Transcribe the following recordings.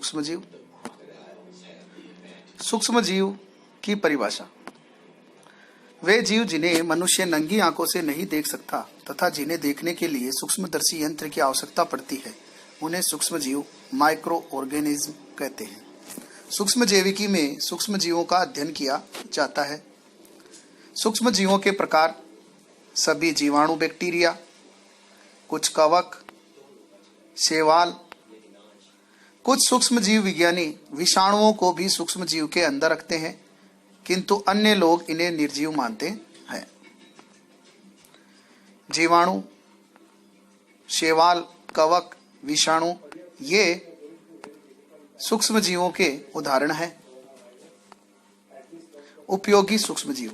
सूक्ष्म जीव। सूक्ष्म जीव की परिभाषा। वे जीव जिन्हें मनुष्य नंगी आंखों से नहीं देख सकता तथा जिन्हें देखने के लिए सूक्ष्मदर्शी यंत्र की आवश्यकता पड़ती है, उन्हें सूक्ष्म जीव माइक्रो ऑर्गेनिज्म कहते हैं। सूक्ष्म जैविकी में सूक्ष्म जीवों का अध्ययन किया जाता है। सूक्ष्म जीवों के प्रकार: सभी जीवाणु बैक्टीरिया, कुछ कवक, शैवाल। कुछ सूक्ष्म जीव विज्ञानी विषाणुओं को भी सूक्ष्म जीव के अंदर रखते हैं, किंतु अन्य लोग इन्हें निर्जीव मानते हैं। जीवाणु, शैवाल, कवक, विषाणु ये सूक्ष्म जीवों के उदाहरण हैं। उपयोगी सूक्ष्म जीव।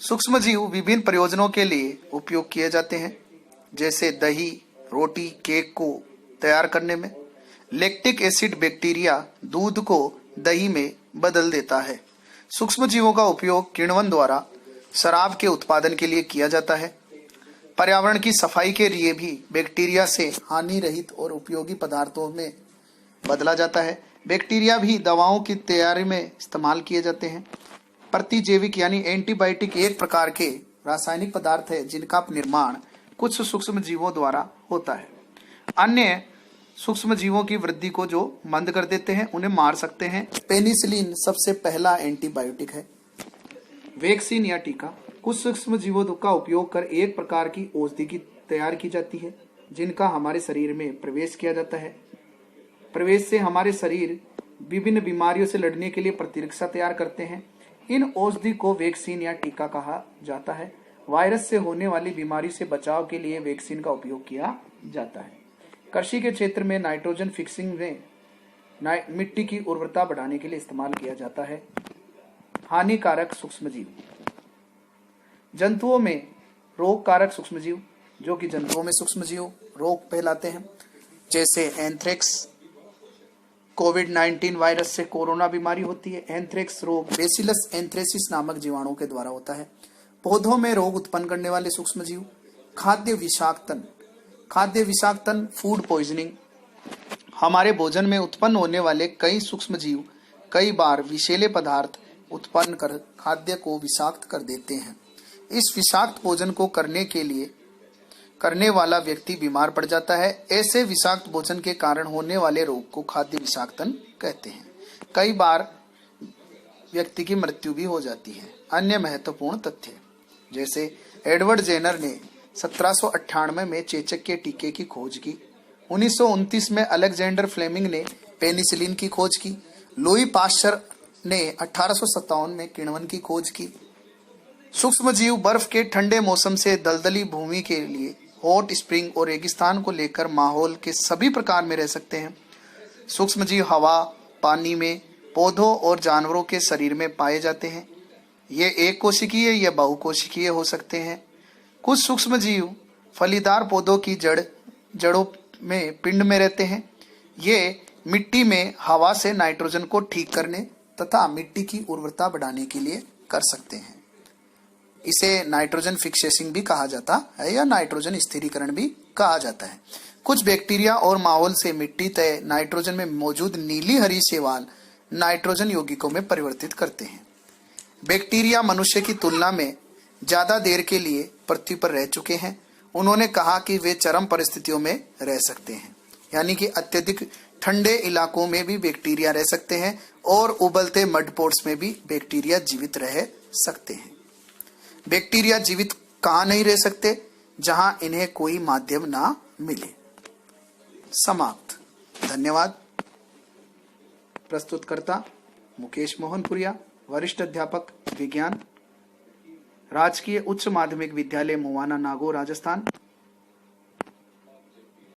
सूक्ष्म जीव विभिन्न प्रयोजनों के लिए उपयोग किए जाते हैं, जैसे दही, रोटी, केक को तैयार करने में। लैक्टिक एसिड बैक्टीरिया दूध को दही में बदल देता है। सूक्ष्म जीवों का उपयोग किण्वन द्वारा शराब के उत्पादन के लिए किया जाता है। पर्यावरण की सफाई के लिए भी बैक्टीरिया से हानि रहित और उपयोगी पदार्थों में बदला जाता है। बैक्टीरिया भी दवाओं की तैयारी में इस्तेमाल किए जाते हैं। प्रतिजैविक यानी एंटीबायोटिक एक प्रकार के रासायनिक पदार्थ है जिनका निर्माण कुछ सूक्ष्म जीवों द्वारा होता है। अन्य सूक्ष्म जीवों की वृद्धि को जो मंद कर देते हैं, उन्हें मार सकते हैं। पेनिसिलिन सबसे पहला एंटीबायोटिक है। वैक्सीन या टीका। कुछ सूक्ष्म जीवों का उपयोग कर एक प्रकार की औषधि की तैयार की जाती है, जिनका हमारे शरीर में प्रवेश किया जाता है। प्रवेश से हमारे शरीर विभिन्न बीमारियों से लड़ने के लिए प्रतिरक्षा तैयार करते हैं। इन औषधि को वैक्सीन या टीका कहा जाता है। वायरस से होने वाली बीमारी से बचाव के लिए वैक्सीन का उपयोग किया जाता है। कृषि के क्षेत्र में नाइट्रोजन फिक्सिंग में मिट्टी की उर्वरता बढ़ाने के लिए इस्तेमाल किया जाता है। हानिकारक सूक्ष्म जीव। जंतुओं में रोगकारक सूक्ष्म जीव, जो कि जंतुओं में सूक्ष्म जीव रोग फैलाते हैं, जैसे एंथ्रेक्स। कोविड-19 वायरस से कोरोना बीमारी होती है। एंथ्रेक्स रोग बेसिलस एंथ्रेसिस नामक जीवाणु के द्वारा होता है। पौधों में रोग उत्पन्न करने वाले सूक्ष्म जीव। खाद्य विषाक्तन। खाद्य विषाक्तन फूड पॉइजनिंग। हमारे भोजन में उत्पन्न होने वाले कई सूक्ष्म जीव कई बार विषैले पदार्थ उत्पन्न कर खाद्य को विषाक्त कर देते हैं। इस विषाक्त भोजन को करने वाला व्यक्ति बीमार पड़ जाता है। ऐसे विषाक्त भोजन के कारण होने वाले रोग को खाद्य विषाक्तन कहते हैं। कई बार व्यक्ति की मृत्यु भी हो जाती है। अन्य महत्वपूर्ण तथ्य, जैसे एडवर्ड जेनर ने 1798 में चेचक के टीके की खोज की। 1929 में अलेक्जेंडर फ्लेमिंग ने पेनिसिलिन की खोज की। लुई पाश्चर ने 1857 में किण्वन की खोज की। सूक्ष्म जीव बर्फ के ठंडे मौसम से दलदली भूमि के लिए हॉट स्प्रिंग और रेगिस्तान को लेकर माहौल के सभी प्रकार में रह सकते हैं। सूक्ष्म जीव हवा, पानी में, पौधों और जानवरों के शरीर में पाए जाते हैं। ये एक कोशिकीय या बहुकोशिकीय हो सकते हैं। कुछ सूक्ष्म जीव फलीदार पौधों की जड़ों में पिंड में रहते हैं। ये मिट्टी में हवा से नाइट्रोजन को ठीक करने तथा मिट्टी की उर्वरता बढ़ाने के लिए कर सकते हैं। इसे नाइट्रोजन फिक्सेसिंग भी कहा जाता है या नाइट्रोजन स्थिरीकरण भी कहा जाता है। कुछ बैक्टीरिया और माहौल से मिट्टी तय नाइट्रोजन में मौजूद नीली हरी शैवाल नाइट्रोजन यौगिकों में परिवर्तित करते हैं। बैक्टीरिया मनुष्य की तुलना में ज्यादा देर के लिए पृथ्वी पर रह चुके हैं। उन्होंने कहा कि वे चरम परिस्थितियों में रह सकते हैं, यानी कि अत्यधिक ठंडे इलाकों में भी बैक्टीरिया रह सकते हैं और उबलते मड पोट्स में भी बैक्टीरिया जीवित रह सकते हैं। बैक्टीरिया जीवित कहाँ नहीं रह सकते? जहां इन्हें कोई माध्यम ना मिले। समाप्त। धन्यवाद। प्रस्तुतकर्ता मुकेश मोहनपुरिया, वरिष्ठ अध्यापक विज्ञान, राजकीय उच्च माध्यमिक विद्यालय मुवाना, नागौर, राजस्थान।